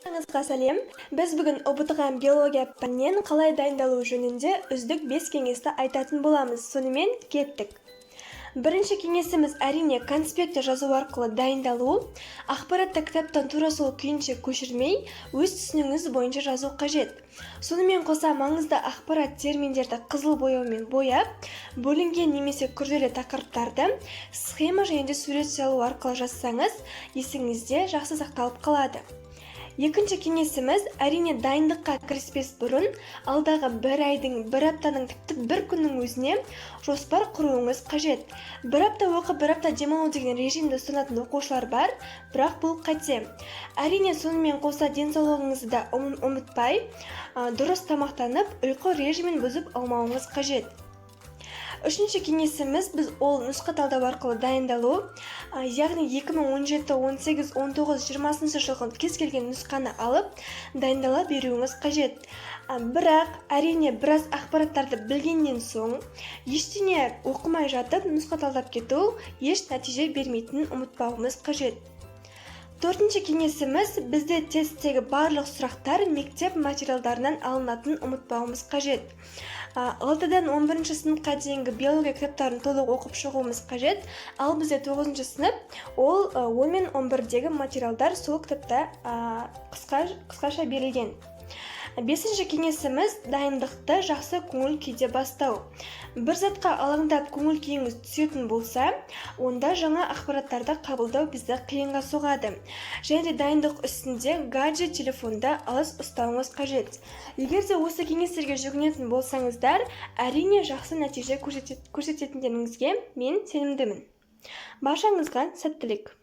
Аңызға сәлем. Біз бүгін ұбытыған биология пәнінен қалай дайындалу жөнінде үздік 5 кеңесті айтатын боламыз. Сонымен кеттік. Бірінші кеңесіміз әрине конспектте жазу арқылы дайындалу. Ақпаратты кітаптан тура сол күйінше көшірмей, өз түсінігіңіз бойынша жазу қажет. Сонымен қоса маңызды ақпарат терминдерді қызыл бояумен бояп, бөлінген немесе күрделі тақырыптарды схема және сурет салу арқылы жазсаңыз, есіңізде жақсы сақталып қалады. Екінші кеңесіміз әрине дайындыққа кіріспес бұрын алдағы бір айдың, бір аптаның, тіпті бір күннің өзіне жоспар құруыңыз қажет. Бір апта оқып, бір апта демалу деген режимді ұстанатын оқушылар бар, бірақ бұл қате. Әрине сонымен қоса денсаулығыңызды да ұмытпай, дұрыс тамақтанып, ұйқы режимін бұзып алмауыңыз қажет. Үшінші кеңесіміз біз ол нұсқа талдау арқылы дайындалу, яғни 2017, 18, 19, 20 жылғы кез келген нұсқаны алып дайындала беруіңіз қажет. Бірақ әрине біраз ақпараттарды білгеннен соң ештеңе оқымай жатып нұсқа талдап кету еш нәтиже бермейтінін ұмытпауымыз қажет. Төртінші кеңесіміз бізде тесттегі барлық сұрақтар мектеп материалдарынан алынатын ұмытпауымыз қажет. 6-дан 11-ші сыныпқа дейінгі биология кітаптарын толық оқып шығуымыз қажет, ал бізде 9-ші сынып, ол 10 мен 11-дегі материалдар сол кітапта қысқаша берілген. Бесінші кеңесіміз дайындықты жақсы көңіл күйде бастау. Бір затқа алаңдап көңіл күйіңіз түсетін болса, онда жаңа ақпараттарды қабылдау бізді қиынға соғады. Және де дайындық үстінде гаджет, телефонда алыс ұстауыңыз қажет. Егер де осы кеңестерге жүгінетін болсаңыздар, әрине жақсы нәтиже көрсететіндеріңізге мен сенімдімін. Баршаңызға сәттілік.